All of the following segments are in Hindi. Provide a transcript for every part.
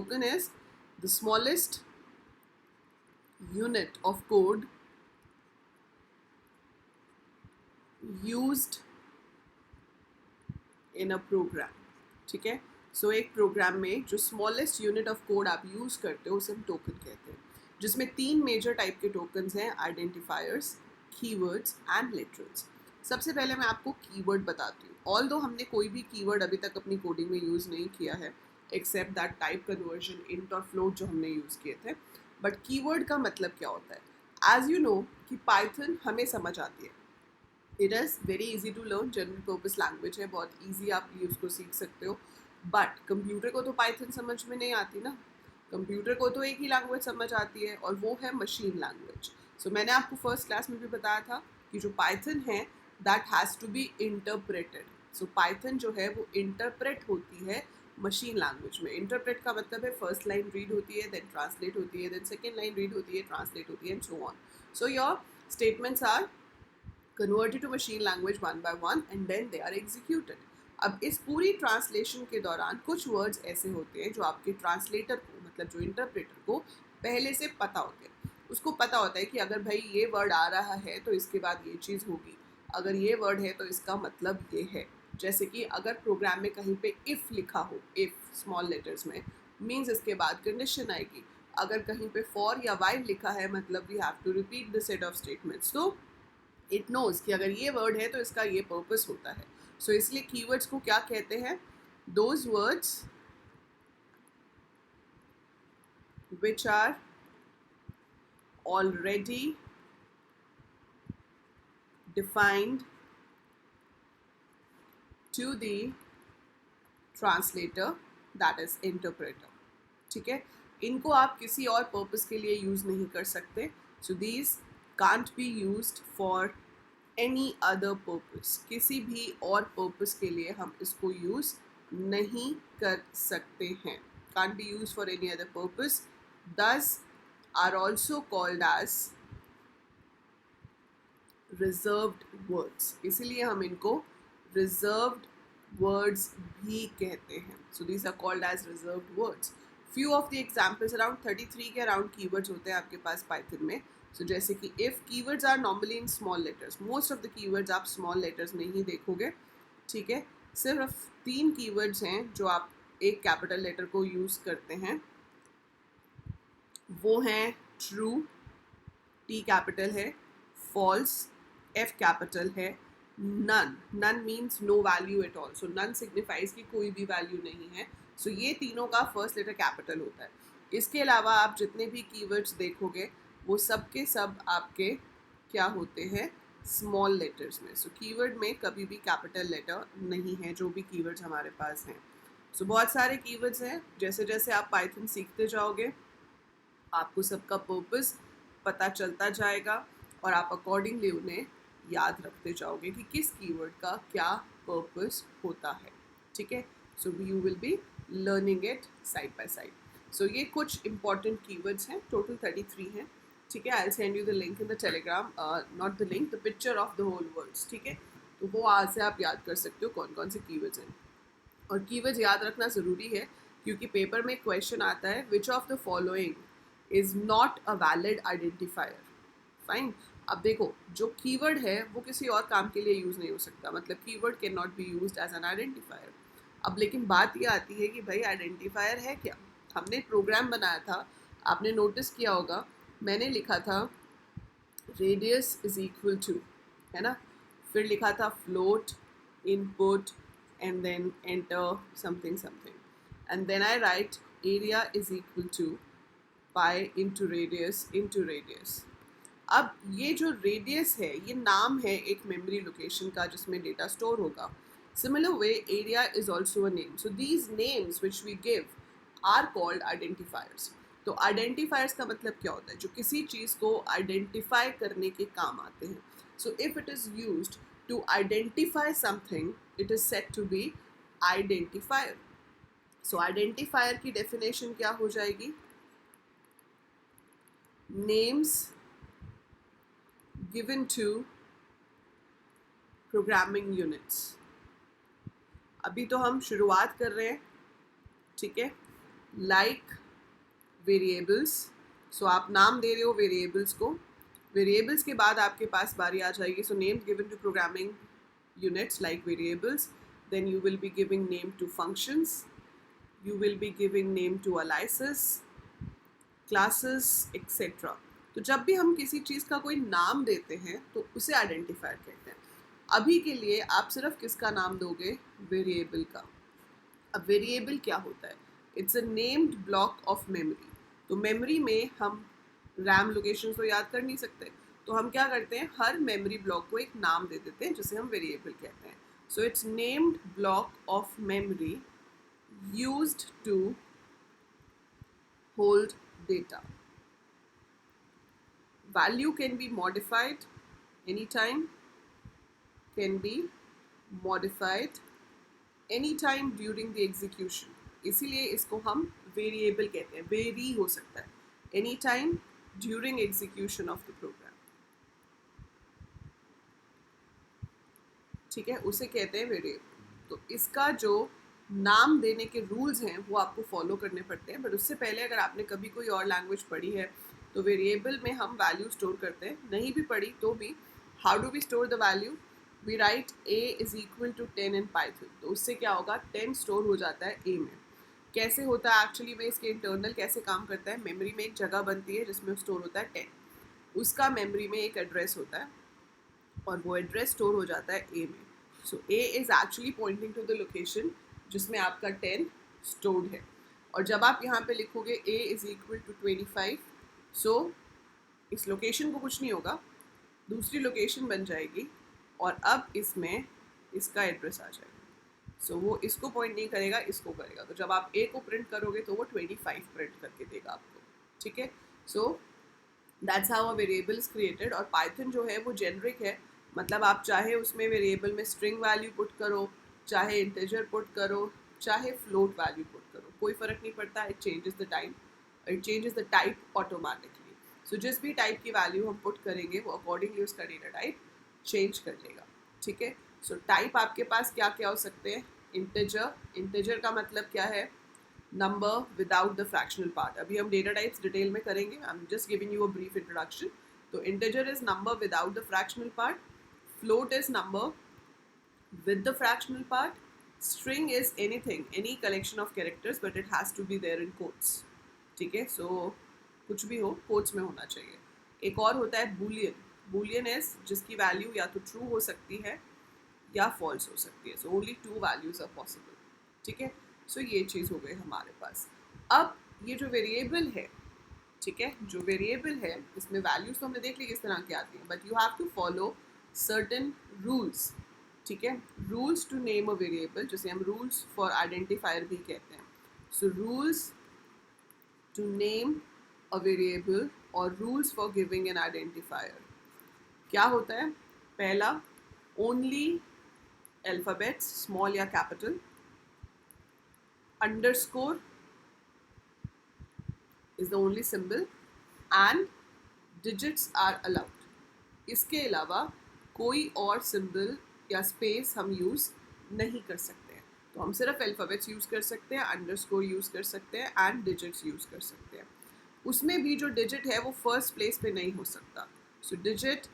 token is the smallest unit of code used in a program. ठीक है, सो एक प्रोग्राम में जो स्मॉलेस्ट यूनिट ऑफ कोड आप यूज करते हो उसे हम टोकन कहते हैं, जिसमें 3 मेजर टाइप के टोकन्स हैं, आइडेंटिफायर्स, कीवर्ड्स एंड लिटरल्स। सबसे पहले मैं आपको कीवर्ड बताती हूँ। ऑल्दो हमने कोई भी कीवर्ड अभी तक अपनी कोडिंग में यूज़ नहीं किया है except that type conversion, int और फ्लोट जो हमने यूज़ किए थे, बट कीवर्ड का मतलब क्या होता है। एज यू नो कि पाइथन हमें समझ आती है, it is very easy to learn, general purpose language है, बहुत ईजी आप ये उसको सीख सकते हो। बट कंप्यूटर को तो पाइथन समझ में नहीं आती ना, कंप्यूटर को तो एक ही लैंग्वेज समझ आती है और वो है मशीन लैंग्वेज। सो मैंने आपको फर्स्ट क्लास में भी बताया था कि जो पाइथन है that has to be interpreted. So Python जो है वो इंटरप्रेट होती है मशीन लैंग्वेज में। इंटरप्रेट का मतलब है फर्स्ट लाइन रीड होती है, देन ट्रांसलेट होती है, देन सेकेंड लाइन रीड होती है, ट्रांसलेट होती है, and so on. So your statements are converted to machine language one by one and then they are executed। अब इस पूरी ट्रांसलेशन के दौरान कुछ वर्ड्स ऐसे होते हैं जो आपके ट्रांसलेटर को, मतलब जो इंटरप्रेटर को पहले से पता होते हैं। उसको पता होता है कि अगर भाई ये वर्ड आ रहा है तो इसके बाद ये चीज़ होगी, अगर ये वर्ड है तो इसका मतलब ये है। जैसे कि अगर प्रोग्राम में कहीं पे इफ़ लिखा हो, इफ़ स्मॉल लेटर्स में, मीन्स इसके बाद कंडीशन आएगी। अगर कहीं पे फॉर या वाइल लिखा है मतलब we have to repeat the set of statements. तो इट नोज कि अगर ये वर्ड है तो इसका ये पर्पस होता है। सो इसलिए कीवर्ड्स को क्या कहते हैं, those words which are already defined to the translator that is interpreter. ठीक है, इनको आप किसी और पर्पस के लिए यूज नहीं कर सकते। So these can't be used for any other purpose, किसी भी और पर्पस के लिए हम इसको यूज़ नहीं कर सकते हैं। Can't be use for any other purpose, these are also called as reserved words, इसीलिए हम इनको रिजर्व्ड वर्ड्स भी कहते हैं। So these are called as reserved words. Few of the examples, around 33 के अराउंड कीवर्ड्स होते हैं आपके पास पाइथन में। सो जैसे कि if, keywords are normally in small letters, most of the keywords आप स्मॉल लेटर्स में ही देखोगे। ठीक है, सिर्फ 3 कीवर्ड्स हैं जो आप एक कैपिटल लेटर को यूज़ करते हैं, वो हैं ट्रू, टी कैपिटल है, फॉल्स, एफ कैपिटल है, none, none means no value at all. So none signifies कि कोई भी वैल्यू नहीं है। सो ये तीनों का फर्स्ट लेटर कैपिटल होता है। इसके अलावा आप जितने भी कीवर्ड्स देखोगे वो सब के सब आपके क्या होते हैं, स्मॉल लेटर्स में। सो कीवर्ड में कभी भी कैपिटल लेटर नहीं है, जो भी कीवर्ड्स हमारे पास हैं। सो बहुत सारे कीवर्ड्स हैं, जैसे जैसे आप पाइथन सीखते जाओगे आपको सबका पर्पस पता चलता जाएगा और आप अकॉर्डिंगली उन्हें याद रखते जाओगे कि किस कीवर्ड का क्या पर्पस होता है। ठीक है, so you will be learning it side by side. So ये कुछ इंपॉर्टेंट कीवर्ड्स हैं, टोटल 33 हैं। ठीक है, I will send you the link in the Telegram, not the link, the picture of the whole words. ठीक है, तो वो आज से आप याद कर सकते हो कौन कौन से कीवर्ड्स हैं। और कीवर्ड्स याद रखना ज़रूरी है क्योंकि पेपर में क्वेश्चन आता है, which of the following is not a valid identifier. Fine, अब देखो जो कीवर्ड है वो किसी और काम के लिए यूज़ नहीं हो सकता, मतलब keyword can not be used as an identifier. अब लेकिन बात ये आती है कि भाई आइडेंटिफायर है क्या। हमने प्रोग्राम बनाया था, आपने नोटिस किया होगा, मैंने लिखा था रेडियस इज इक्वल टू, है ना, फिर लिखा था float input and then enter something something, and then I write area is equal to pi into radius. अब ये जो रेडियस है ये नाम है एक मेमोरी लोकेशन का जिसमें डेटा स्टोर होगा। Similar way area is also a name. So these names which we give are called identifiers. तो आइडेंटिफायर्स का मतलब क्या होता है, जो किसी चीज़ को आइडेंटिफाई करने के काम आते हैं। So if it is used to identify something it is said to be identifier. So identifier की डेफिनेशन क्या हो जाएगी, names given to programming units। अभी तो हम शुरुआत कर रहे हैं, ठीक है, लाइक वेरिएबल्स, सो आप नाम दे रहे हो वेरिएबल्स को, वेरिएबल्स के बाद आपके पास बारी आ जाएगी, so names given to programming units like variables, then you will be giving name to functions, you will be giving name to aliases, classes, etc. तो जब भी हम किसी चीज़ का कोई नाम देते हैं तो उसे आइडेंटिफायर कहते हैं। अभी के लिए आप सिर्फ किसका नाम दोगे? वेरिएबल का। अब वेरिएबल क्या होता है? It's a named block of memory. तो मेमोरी में हम रैम लोकेशन तो याद कर नहीं सकते, तो हम क्या करते हैं, हर मेमोरी ब्लॉक को एक नाम दे देते हैं जिसे हम वेरिएबल कहते हैं। So it's named block of memory used to hold data. Value can be modified any time, can be modified any time during the execution, इसीलिए इसको हम वेरिएबल कहते हैं। वेरी हो सकता है any time during execution of the program, ठीक है, उसे कहते हैं वेरिएबल। तो इसका जो नाम देने के रूल्स हैं वो आपको फॉलो करने पड़ते हैं, बट उससे पहले अगर आपने कभी कोई और लैंग्वेज पढ़ी है तो वेरिएबल में हम वैल्यू स्टोर करते हैं, नहीं भी पढ़ी तो भी how do we store the value? We write a is equal to 10 in Python, तो उससे क्या होगा, 10 स्टोर हो जाता है a में। कैसे होता है एक्चुअली में, इसके इंटरनल कैसे काम करता है, मेमोरी में एक जगह बनती है जिसमें स्टोर होता है 10, उसका मेमोरी में एक एड्रेस होता है और वो एड्रेस स्टोर हो जाता है a में। So a is actually pointing to the location जिसमें आपका 10 स्टोर्ड है। और जब आप यहाँ पे लिखोगे a इज़ इक्वल टू 25, सो इस लोकेशन को कुछ नहीं होगा, दूसरी लोकेशन बन जाएगी और अब इसमें इसका एड्रेस आ जाएगा। सो वो इसको पॉइंट नहीं करेगा, इसको करेगा। तो जब आप a को प्रिंट करोगे तो वो 25 प्रिंट करके देगा आपको, ठीक है। So that's how a variable is created. और पाइथन जो है वो जेनरिक है, मतलब आप चाहे उसमें वेरिएबल में स्ट्रिंग वैल्यू पुट करो, चाहे इंटीजर पुट करो, चाहे फ्लोट वैल्यू पुट करो, कोई फ़र्क नहीं पड़ता। It changes the time, it changes the type automatically. So जिस भी टाइप की वैल्यू हम पुट करेंगे वो अकॉर्डिंगली उसका डेटा टाइप चेंज कर लेगा, ठीक है। सो टाइप आपके पास क्या क्या हो सकते हैं? इंटीजर, इंटीजर का मतलब क्या है? Number without the fractional part. अभी हम डेटा टाइप्स डिटेल में करेंगे, I am just giving you a brief introduction. तो integer is number without the fractional part, float is number with the fractional part, string is anything, any collection of characters but it has to be there in quotes, ठीक है। सो कुछ भी हो quotes में होना चाहिए। एक और होता है boolean, boolean is जिसकी वैल्यू या तो true हो सकती है या false हो सकती है, so only two values are possible, ठीक है। सो ये चीज़ हो गई हमारे पास। अब ये जो वेरिएबल है, ठीक है, जो वेरिएबल है इसमें वैल्यूज तो हमने देख ली किस तरह की आती हैं, but you have to follow certain rules, ठीक है। Rules to name a variable, जिसे हम रूल्स फॉर आइडेंटिफायर भी कहते हैं। So rules to name a variable और rules for giving an identifier क्या होता है? पहला, ओनली अल्फाबेट्स, स्मॉल या capital, underscore is the only symbol and digits are allowed. इसके अलावा कोई और सिंबल या स्पेस हम यूज़ नहीं कर सकते हैं। तो हम सिर्फ अल्फ़ाबेट्स यूज़ कर सकते हैं, अंडरस्कोर यूज़ कर सकते हैं एंड डिजिट्स यूज़ कर सकते हैं। उसमें भी जो डिजिट है वो फर्स्ट प्लेस पे नहीं हो सकता। So digit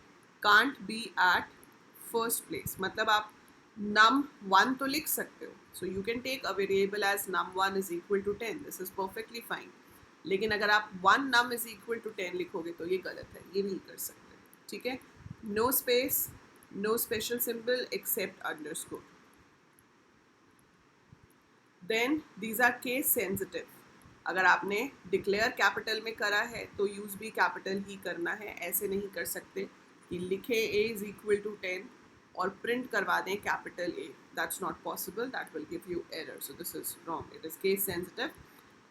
can't be at first place, मतलब आप num1 तो लिख सकते हो, so you can take a variable as num1 is equal to 10, this is perfectly fine. लेकिन अगर आप 1 num इज इक्वल टू 10 लिखोगे तो ये गलत है, ये नहीं कर सकते, ठीक है। No space, no special symbol except underscore. Then these are case sensitive. अगर आपने डिक्लेयर कैपिटल में करा है तो यूज़ भी कैपिटल ही करना है, ऐसे नहीं कर सकते कि लिखे a इज इक्वल टू 10 और प्रिंट करवा दें capital A, that's not possible, that will give you error, so this is wrong, it is case sensitive.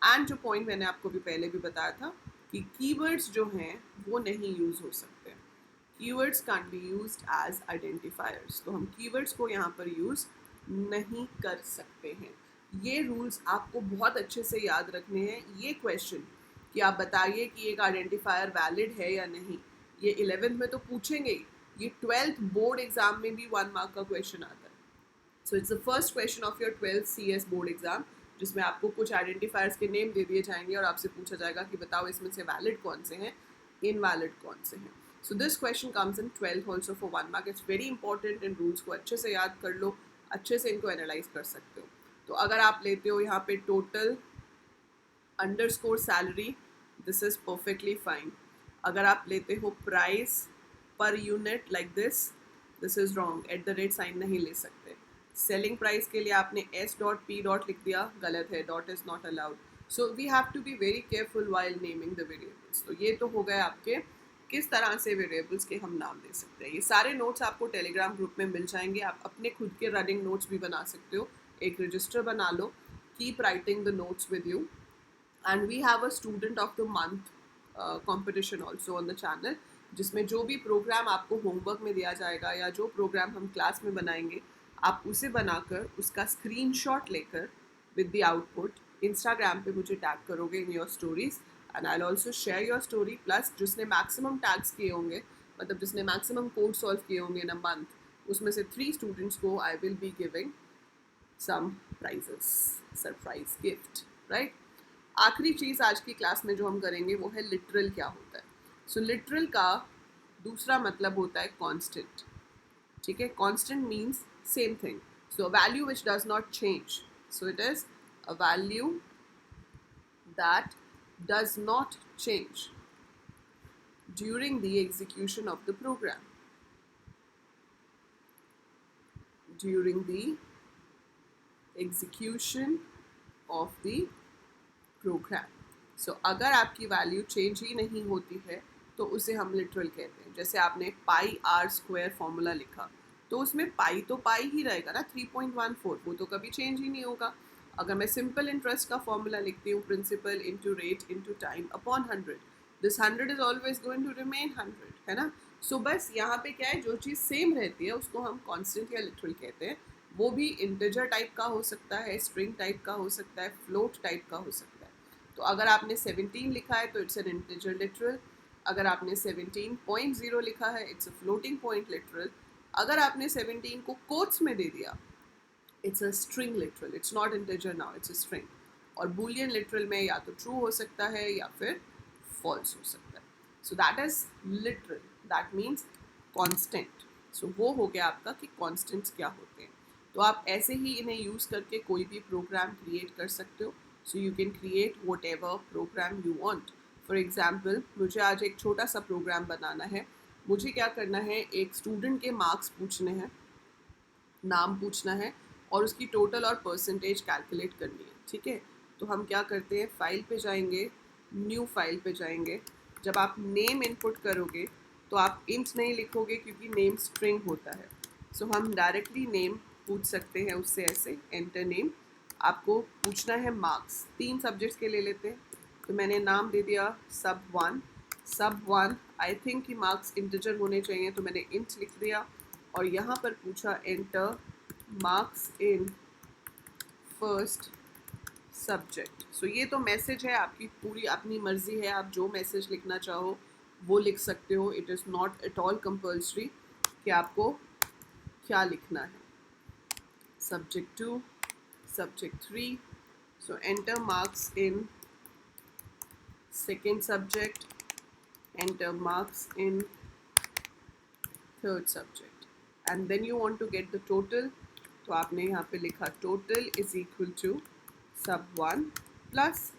And जो पॉइंट मैंने आपको भी पहले भी बताया था कि कीवर्ड्स जो हैं वो नहीं यूज़ हो सकते, keywords can be used as identifiers, तो हम कीवर्ड्स को यहाँ पर यूज़ नहीं कर सकते हैं। ये रूल्स आपको बहुत अच्छे से याद रखने हैं। ये क्वेश्चन कि आप बताइए कि एक आइडेंटिफायर वैलिड है या नहीं, ये 11th में तो पूछेंगे ही, ये 12th बोर्ड एग्जाम में भी 1 मार्क का क्वेश्चन आता है। So it's the first question of your 12th CS board exam जिसमें आपको कुछ आइडेंटिफायर्स के नेम दे दिए जाएंगे और आपसे पूछा जाएगा कि बताओ इसमें से वैलिड कौन से हैं, इनवैलिड कौन से हैं. So this question comes in 12th also for 1 mark. It's very important. In rules को अच्छे से याद कर लो, अच्छे से इनको एनालाइज कर सकते हो. तो अगर आप लेते हो यहाँ पे total underscore salary, this is perfectly fine. अगर आप लेते हो price per unit like this is wrong. At the rate sign नहीं ले सकते. सेलिंग प्राइस के लिए आपने एस डॉट पी डॉट लिख दिया, गलत है. Dot is not allowed. So we have to be very careful while naming the variables. तो ये तो हो गए आपके किस तरह से वेरिएबल्स के हम नाम दे सकते हैं. ये सारे नोट्स आपको टेलीग्राम ग्रुप में मिल जाएंगे. आप अपने खुद के रनिंग नोट्स भी बना सकते हो. एक रजिस्टर बना लो, keep writing the notes with you. And we have a student of the month competition also on the channel, जिसमें जो भी प्रोग्राम आपको होमवर्क में दिया जाएगा या जो प्रोग्राम हम क्लास में बनाएंगे, आप उसे बनाकर उसका स्क्रीनशॉट लेकर विद द आउटपुट इंस्टाग्राम पे मुझे टैग करोगे in your stories. And I also share your story. Plus जिसने मैक्सिमम टैग्स किए होंगे, मतलब जिसने मैक्सिमम कोड सॉल्व किए होंगे इन अ मंथ, उसमें से 3 स्टूडेंट्स को I will be giving some prizes, surprise gift, right. आखिरी चीज़ आज की क्लास में जो हम करेंगे वो है लिटरल क्या होता है. सो लिटरल का दूसरा मतलब होता है कांस्टेंट. ठीक है, constant means same thing. So value which does not change. So it is a value that does not change during the execution of the program. During the execution of the program. So अगर आपकी वैल्यू चेंज ही नहीं होती है तो उसे हम लिटरल कहते हैं. जैसे आपने पाई आर स्क्वायर फॉर्मूला लिखा, तो उसमें पाई तो पाई ही रहेगा ना, 3.14, वो तो कभी चेंज ही नहीं होगा. अगर मैं सिंपल इंटरेस्ट का फॉर्मूला लिखती हूँ, principal into rate into time upon 100, this 100 is always going to remain 100, है ना. सो बस यहाँ पे क्या है, जो चीज़ सेम रहती है उसको हम कांस्टेंट या लिटरल कहते हैं. वो भी इंटीजर टाइप का हो सकता है, स्ट्रिंग टाइप का हो सकता है, फ्लोट टाइप का हो सकता है. तो अगर आपने 17 लिखा है तो इट्स एन इंटीजर लिटरल. अगर आपने 17.0 लिखा है it's a floating point literal. अगर आपने 17 को कोट्स में दे दिया, it's a string literal. It's not integer now, it's a string. और boolean literal में या तो true हो सकता है या फिर false हो सकता है. So that is literal. That means constant. So वो हो गया आपका कि constants क्या होते हैं. तो आप ऐसे ही इन्हें यूज़ करके कोई भी प्रोग्राम क्रिएट कर सकते हो. So you can create whatever program you want. For example, मुझे आज एक छोटा सा प्रोग्राम बनाना है. मुझे क्या करना है, एक स्टूडेंट के मार्क्स पूछने हैं, नाम पूछना है और उसकी टोटल और परसेंटेज कैलकुलेट करनी है. ठीक है, तो हम क्या करते हैं, फाइल पे जाएंगे, न्यू फाइल पे जाएंगे. जब आप नेम इनपुट करोगे तो आप इंट नहीं लिखोगे क्योंकि नेम स्ट्रिंग होता है. सो हम डायरेक्टली नेम पूछ सकते हैं उससे, ऐसे एंटर नेम. आपको पूछना है मार्क्स, 3 सब्जेक्ट्स के ले लेते हैं. तो मैंने नाम दे दिया सब1. आई थिंक कि मार्क्स इंटीजर होने चाहिए तो मैंने इंट लिख दिया. और यहाँ पर पूछा enter marks in first subject. So ये तो मैसेज है, आपकी पूरी अपनी मर्जी है, आप जो मैसेज लिखना चाहो वो लिख सकते हो. It is not at all compulsory कि आपको क्या लिखना है. Subject 2, subject 3. So enter marks in second subject, enter marks in third subject, and then you want to get the total. तो आपने यहाँ पे लिखा टोटल इज इक्वल टू सब1 प्लस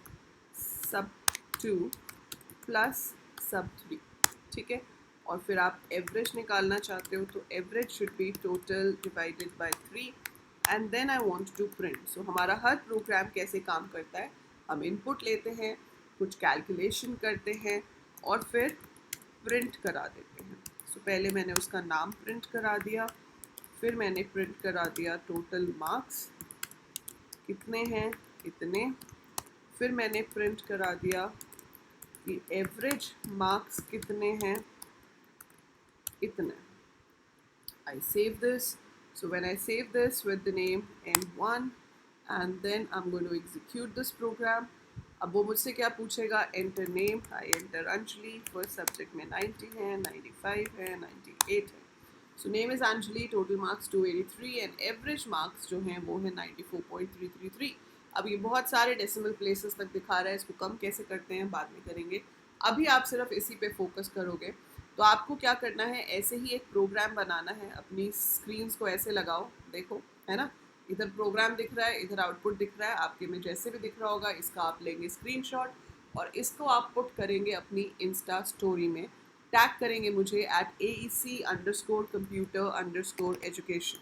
सब2 प्लस सब3. ठीक है, और फिर आप एवरेज निकालना चाहते हो तो average should be total divided by 3 and then I want to print. So हमारा हर प्रोग्राम कैसे काम करता है, हम इनपुट लेते हैं, कुछ कैलकुलेशन करते हैं और फिर प्रिंट करा देते हैं. सो पहले मैंने उसका नाम प्रिंट करा दिया, फिर मैंने प्रिंट करा दिया टोटल मार्क्स कितने हैं, इतने. फिर मैंने प्रिंट करा दिया कि एवरेज मार्क्स कितने हैं, इतने. I save this. So when I save this with the name n1 and then I am going to execute this program. अब वो मुझसे क्या पूछेगा, enter name. I enter Anjali. First subject में 90 है, 95 है, 98 है. So name is Anjali, total marks 283 and average marks जो हैं वो है 94.333. अब ये बहुत सारे डेसिमल प्लेसेस तक दिखा रहा है, इसको कम कैसे करते हैं बाद में करेंगे। अभी आप सिर्फ इसी पे फोकस करोगे। तो आपको क्या करना है, ऐसे ही एक प्रोग्राम बनाना है, अपनी स्क्रीन्स को ऐसे लगाओ, देखो है ना, इधर प्रोग्राम दिख रहा है, इधर आउटपुट दिख रहा है, आपके में जैसे भी दिख रहा होगा इसका आप लेंगे स्क्रीनशॉट और इसको आप पुट करेंगे अपनी इंस्टा स्टोरी में, टैग करेंगे मुझे @AEC_computer_education।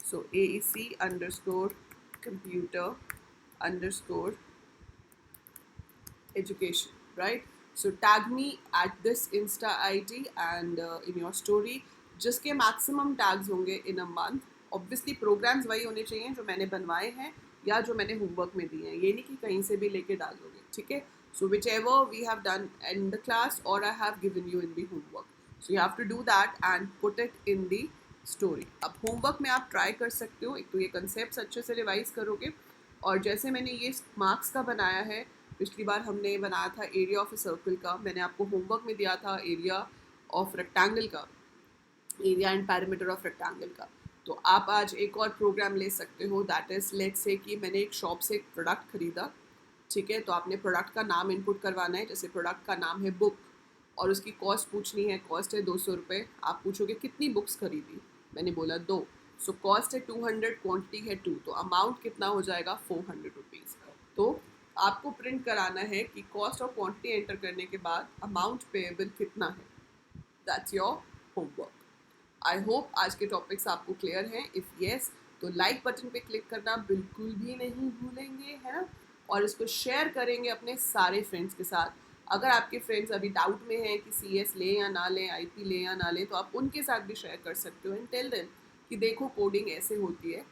So AEC_computer_education, right? So tag me at this Insta ID and in your story, जिसके मैक्सिमम टैग्स होंगे इन अ मंथ। ऑब्वियसली प्रोग्राम्स वही होने चाहिए जो मैंने बनवाए हैं या जो मैंने होमवर्क में दिए हैं, ये नहीं कि कहीं से भी लेके डाल दोगे, ठीक है। So whichever we have done in the class और I have given you in the homework, so you have to do that and put it in the story. अब होमवर्क में आप ट्राई कर सकते हो, एक तो ये कंसेप्ट अच्छे से रिवाइज करोगे, और जैसे मैंने ये मार्क्स का बनाया है, पिछली बार हमने बनाया था एरिया ऑफ ए सर्कल का, मैंने आपको होमवर्क में दिया था एरिया ऑफ रेक्टेंगल का, area and parameter of rectangle का। तो आप आज एक और प्रोग्राम ले सकते हो, दैट इज लेट्स से कि मैंने एक शॉप से एक प्रोडक्ट खरीदा, ठीक है। तो आपने प्रोडक्ट का नाम इनपुट करवाना है, जैसे प्रोडक्ट का नाम है बुक और उसकी कॉस्ट पूछनी है, कॉस्ट है 200 रुपये। आप पूछोगे कितनी बुक्स खरीदी, मैंने बोला 2, सो कॉस्ट है 200, क्वांटिटी है 2, तो अमाउंट कितना हो जाएगा 400 रुपीज़। तो आपको प्रिंट कराना है कि कॉस्ट और क्वांटिटी एंटर करने के बाद अमाउंट पेएबल कितना है, that's your homework. I hope आज के टॉपिक्स आपको क्लियर हैं। इफ़ येस तो लाइक बटन पे क्लिक करना बिल्कुल भी नहीं भूलेंगे, है ना, और इसको शेयर करेंगे अपने सारे फ्रेंड्स के साथ। अगर आपके फ्रेंड्स अभी डाउट में हैं कि CS लें या ना लें, IP लें या ना लें, तो आप उनके साथ भी शेयर कर सकते हो एंड टेल देम कि देखो कोडिंग ऐसे होती है,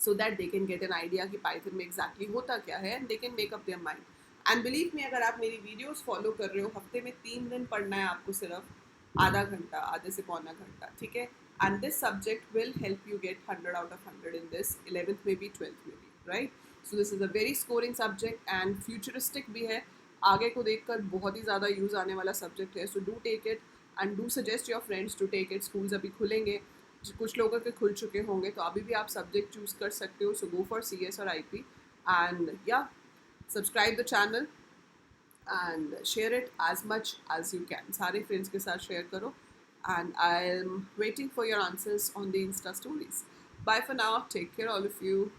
so that they can get an idea कि पाइथन में एग्जैक्टली होता क्या है and they can make up their mind. And believe me, अगर आप मेरी वीडियोस फॉलो कर रहे हो, हफ्ते में 3 दिन पढ़ना है आपको, सिर्फ आधा घंटा, आधे से पौना घंटा, ठीक है। And this subject will help you get 100 out of 100 in this 11th में भी 12th में भी, right. So this is a very scoring subject and futuristic भी है, आगे को देखकर बहुत ही ज़्यादा यूज़ आने वाला सब्जेक्ट है। So do take it and do suggest your friends to take it. Schools अभी खुलेंगे, कुछ लोगों के खुल चुके होंगे, तो अभी भी आप सब्जेक्ट चूज कर सकते हो। सो गो फॉर CS और IP एंड या subscribe the channel and share it as much as you can, सारे फ्रेंड्स के साथ शेयर करो and I am waiting for your answers on the insta stories. Bye for now, take care all of you.